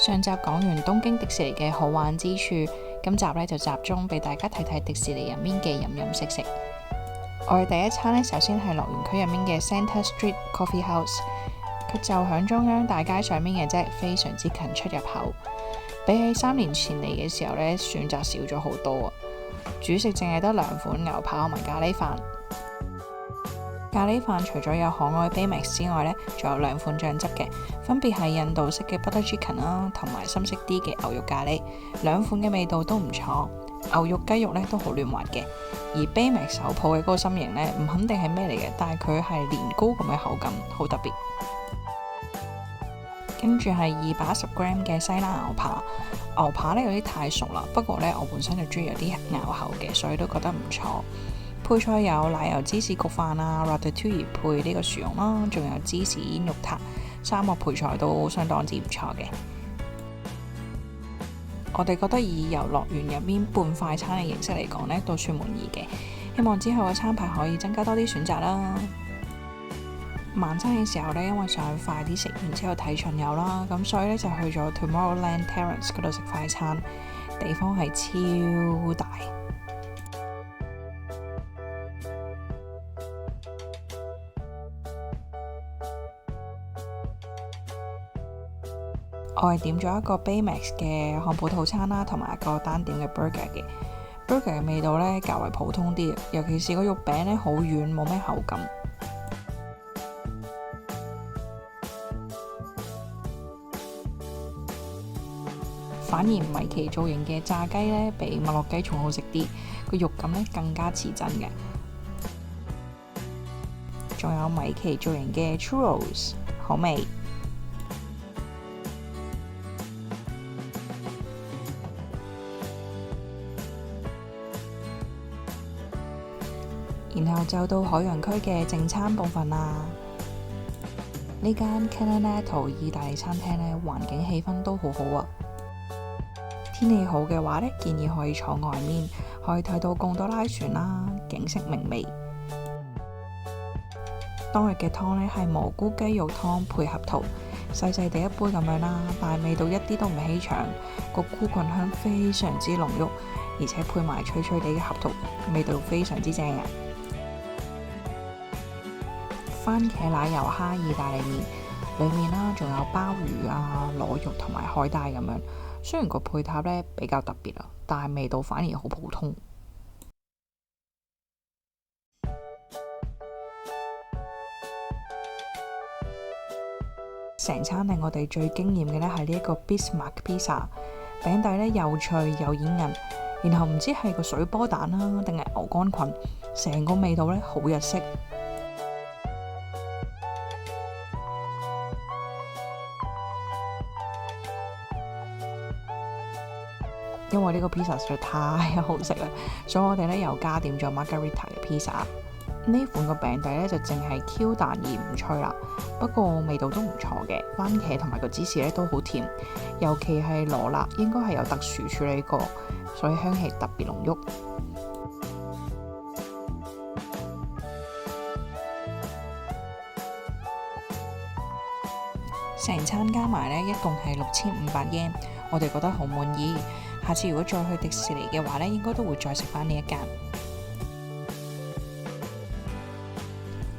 上集講完東京迪士尼嘅好玩之處，今集咧就集中俾大家睇睇迪士尼入面嘅飲飲食食。我哋第一餐呢，首先係樂園區入面嘅 Center Street Coffee House， 佢就響中央大街上面嘅啫，非常之近出入口。比起3年前嚟嘅時候呢，選擇少咗好多啊！主食淨係得2款牛扒同埋咖喱飯。咖喱飯除咗有可愛 Baymax 之外呢，仲有2款醬汁嘅，分別係印度式嘅 Butter Chicken 啦，同埋深色啲嘅牛肉咖喱。2款嘅味道都唔錯，牛肉雞肉呢都好嫩滑嘅。而 Baymax 手抱嘅嗰個心形呢，唔肯定係咩嚟嘅，但係佢係年糕咁嘅口感，好特別。跟住係210g嘅西冷牛扒，牛扒呢有啲太熟啦，不過呢我本身就中意有啲咬口嘅，所以都覺得唔錯。配菜有奶油芝士焗飯啊 Ratatouille 配呢個薯蓉啦，仲有芝士煙肉撻，3個配菜都相當之唔錯嘅。我哋覺得以遊樂園入面半快餐嘅形式嚟講呢，都算滿意嘅。希望之後嘅餐牌可以增加多啲選擇啦。晚餐嘅時候呢，因為想快啲食完之後睇巡遊啦，咁所以呢就去咗 Tomorrowland Terrace 嗰度食快餐，地方係超大。我係點咗一個 Baymax 嘅漢堡套餐啦，同埋一個單點嘅 burger 嘅。burger 嘅味道呢較為普通啲，尤其是個肉餅呢好軟，冇咩口感。反而米奇造型嘅炸雞呢，比麥樂雞仲好食啲，個肉感呢更加似真嘅。仲有米奇造型嘅 churros， 好味。然後就到海洋區嘅正餐部分啦。呢間 Canonetto 意大利餐廳呢，環境氣氛都好好啊。天氣好嘅話呢，建議可以坐外面，可以睇到貢多拉船啦，景色明媚。當日嘅湯呢係蘑菇雞肉湯配合桃，細細地一杯咁樣啦，但係味道一啲都唔稀長，個菇棍香非常之濃郁，而且配埋脆脆地嘅合桃，味道非常之正啊！番茄奶油蝦意大利麵裡面啦，仲有鮑魚啊、螺肉同埋海帶咁樣。雖然個配搭呢比較特別啊，但係味道反而好普通。成餐令我哋最驚豔嘅呢係呢一個 Bismarck Pizza， 餅底呢又脆又軟韌，然後唔知係個水波蛋啦定係牛肝菌，成個味道呢好日式。因為呢個 pizza 實在太好食啦，所以我哋呢又加點咗 Margherita 嘅 pizza。呢款個餅底呢就淨係 Q 彈而唔脆啦，不過味道都唔錯嘅。番茄同埋個芝士呢都好甜，尤其係羅勒應該係有特殊處理過，所以香氣特別濃郁。成餐加埋呢，一共係6500 yen， 我哋覺得好滿意。下次如果再去迪士尼嘅話呢，應該都會再食返呢一間。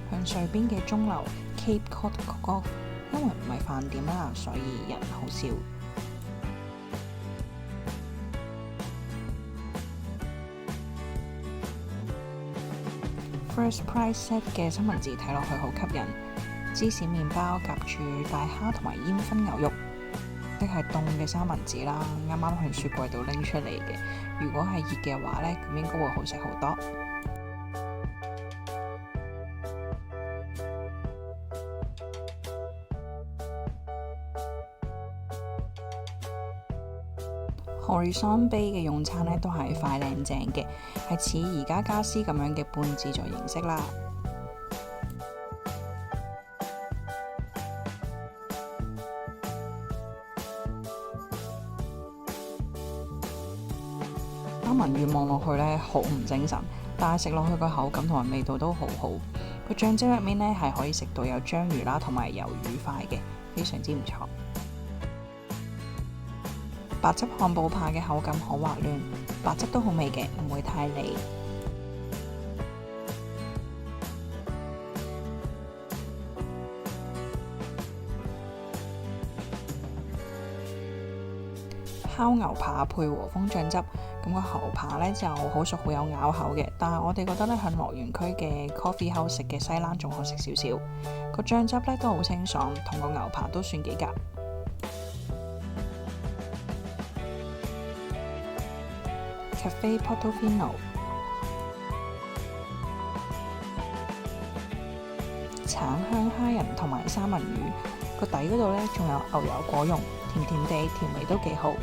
向上邊嘅鐘樓 Cape Cod Cook Off， 因為唔係飯店啦，所以人好少。First Price Set 嘅三文治睇落去好吸引，芝士麵包夾住大蝦同埋煙燻牛肉。即係凍嘅三文治啦，啱啱喺雪櫃度拎出嚟嘅。如果係熱嘅話呢，咁應該會好食好多。Horizon Bay 嘅用餐呢都係快靚正嘅，係似而家家私咁樣嘅半自助形式啦。三文魚望落去呢好唔精神，但係食落去個口感同埋味道都好好。個醬汁入面呢係可以食到有章魚啦同埋魷魚塊嘅，非常之唔錯。白汁漢堡扒嘅口感好滑嫩，白汁都好味嘅，唔會太膩。烤牛扒配和風醬汁，咁個牛扒呢就好熟好有咬口嘅，但係我哋覺得呢，喺樂園區嘅 Coffee House 食嘅西冷仲好食少少，個醬汁呢都好清爽，同個牛扒都算幾夾。Cafe Portofino 橙香蝦仁同埋三文魚，個底嗰度呢仲有牛油果蓉，甜甜地，調味都幾好。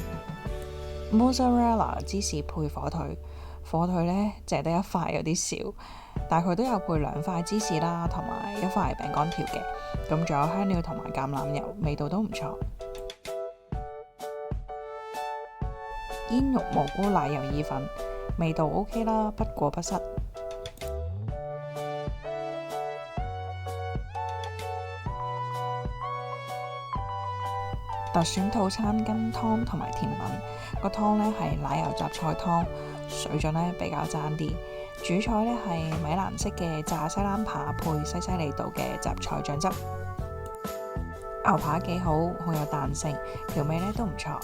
Mozzarella 芝士配火腿，火腿呢淨係得一塊有啲少，但係佢都有配2塊芝士啦，同埋1塊餅乾條嘅，咁仲有香料同埋橄欖油，味道都唔錯。煙肉蘑菇奶油意粉，味道 OK 啦，不過不失。特選套餐跟湯同埋甜品，個湯呢係奶油雜菜湯，水準呢比較爭啲。主菜呢係米蘭式嘅炸西冷扒配西西里島嘅雜菜醬汁。牛扒幾好，好有彈性，調味呢都唔錯。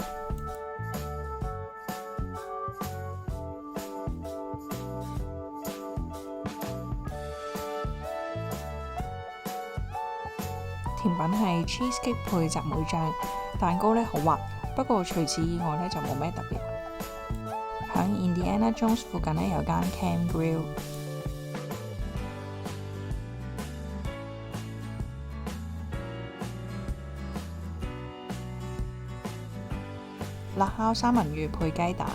甜品係 cheesecake 配雜梅醬，蛋糕呢好滑，不過除此以外呢就冇咩特別。響 Indiana Jones 附近呢有間 Camp Grill， 辣烤三文魚配雞蛋，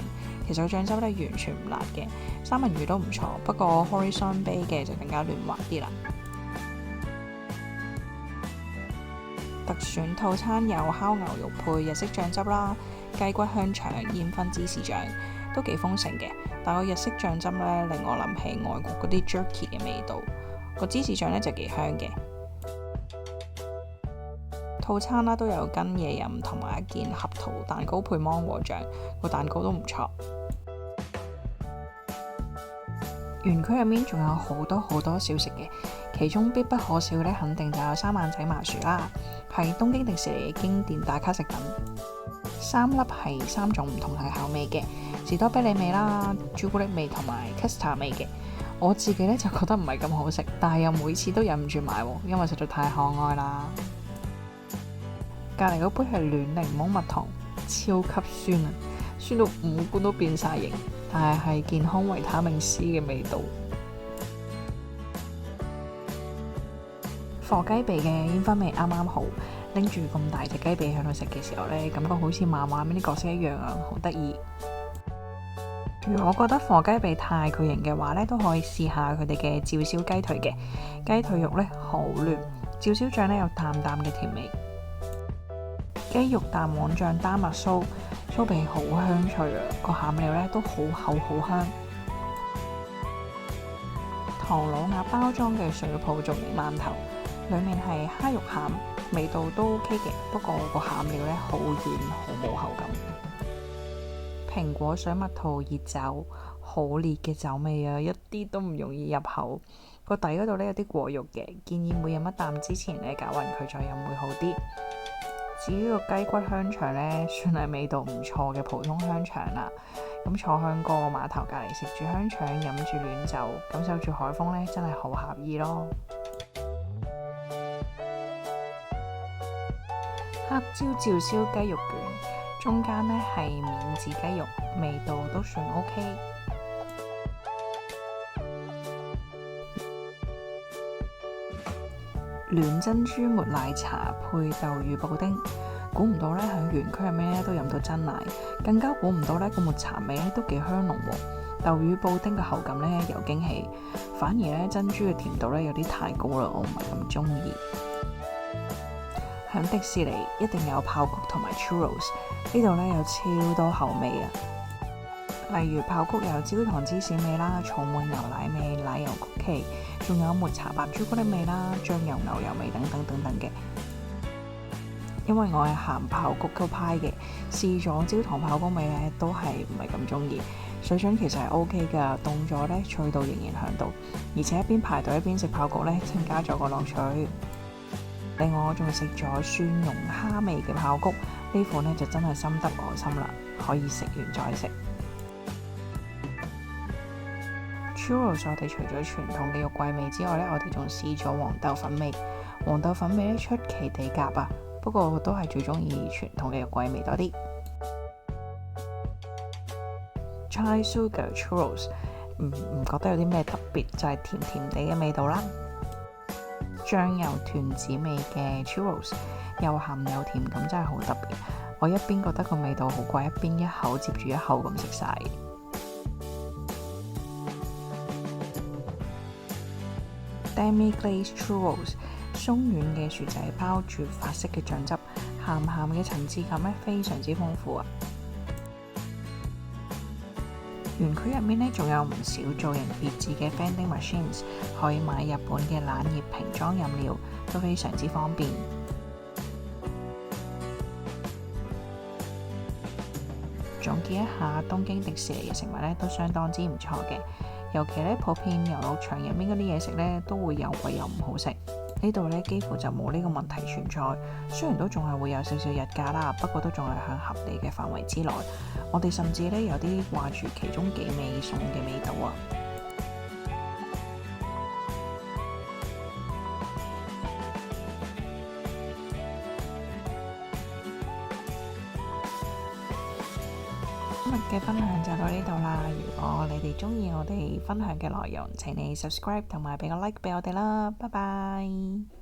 其實個醬汁呢完全唔辣嘅，三文魚都唔錯，不過 Horizon Bay 嘅就更加嫩滑啲啦。特選套餐有烤牛肉配日式醬汁啦，雞骨香腸、煙燻芝士醬都幾豐盛嘅，但個日式醬汁呢令我諗起外國嗰啲 jerky 嘅味道，個芝士醬呢就幾香嘅。套餐啦都有跟嘢飲同埋一件合桃蛋糕配芒果醬，個蛋糕都唔錯。園區入面仲有好多小食嘅，其中必不可少呢肯定就有三眼仔麻薯啦，係東京迪士尼嘅經典打卡食品。3粒係3種唔同嘅口味嘅，士多啤梨味啦、朱古力味同埋 custard 味嘅。我自己呢就覺得唔係咁好食，但係又每次都忍唔住買喎，因為實在太可愛啦。隔離嗰杯係暖檸檬蜜糖，超級酸啊，酸到五官都變晒形，但係健康維他命 C 嘅味道。火雞髀嘅煙燻味啱啱好，拎住咁大隻雞髀喺度食嘅時候呢，感覺好似漫畫入面啲角色一樣啊，好得意。如果覺得火雞髀太巨型嘅話呢，都可以試下佢哋嘅照燒雞腿嘅，雞腿肉呢好嫩，照燒醬呢有淡淡嘅甜味。雞肉蛋黃醬丹麥酥，酥皮好香脆啊，個餡料呢都好厚好香。唐老鴨包裝嘅水泡粽形饅頭，裡面係蝦肉餡，味道都 OK 嘅，不過個餡料呢好軟，好冇口感。蘋果水蜜桃熱酒，好烈嘅酒味啊，一啲都唔容易入口。個底嗰度呢有啲果肉嘅，建議每飲一啖之前呢攪勻佢再飲會好啲。至於個雞骨香腸呢，算係味道唔錯嘅普通香腸啦。咁坐響個碼頭隔離食住香腸，飲住暖酒，感受住海風呢，真係好合意咯。黑椒照燒雞肉卷，中間呢係免治雞肉，味道都算 OK。暖珍珠抹奶茶配豆乳布丁，估唔到呢喺園區入面都飲到真奶，更加估唔到呢個抹茶味都幾香濃喎。豆乳布丁嘅口感呢有驚喜，反而呢珍珠嘅甜度呢有啲太高啦，我唔係咁中意。喺迪士尼一定有爆谷同埋 churros， 呢度呢有超多口味啊！例如爆谷有焦糖芝士味啦、草莓牛奶味、奶油曲奇，仲有抹茶白朱古力味啦、醬油牛油味等等等等嘅。因為我係鹹爆谷嗰派嘅，試咗焦糖爆谷味呢都係唔係咁中意。水準其實係 OK 㗎，凍咗呢脆度仍然響度，而且一邊排隊一邊食爆谷呢，增加咗個樂趣。另外我仲食咗蒜蓉蝦味嘅爆谷，呢款呢就真係深得我心啦，可以食完再食。Churros 我哋除咗傳統嘅肉桂味之外呢，我哋仲試咗黃豆粉味。黃豆粉味呢出奇地夾啊，不過都係最中意傳統嘅肉桂味多啲。Chai Sugar Churros 唔覺得有啲咩特別，就係甜甜地嘅味道啦。醬油團子味嘅 Churros 又鹹又甜，咁真係好特別。我一邊覺得個味道好怪，一邊一口接住一口咁食晒。Demi-glace Churros 鬆軟嘅薯仔包住法式嘅醬汁，鹹鹹嘅層次感呢非常之豐富啊！園區入面呢，仲有唔少造型別緻嘅 vending machines， 可以買日本嘅冷熱瓶裝飲料，都非常之方便。總結一下，東京迪士尼嘅食物呢都相當之唔錯嘅，尤其呢普遍遊樂場入面嗰啲嘢食呢都會又貴又唔好食。呢度呢幾乎就冇呢個問題存在，雖然都仲係會有少少日價啦，不過都仲係喺合理嘅範圍之內。我哋甚至呢有啲掛住其中幾味餸嘅味道啊！今日嘅分享就到呢度啦。如果你哋中意我哋分享嘅內容，請你 subscribe 同埋俾個 like 俾我哋啦。拜拜。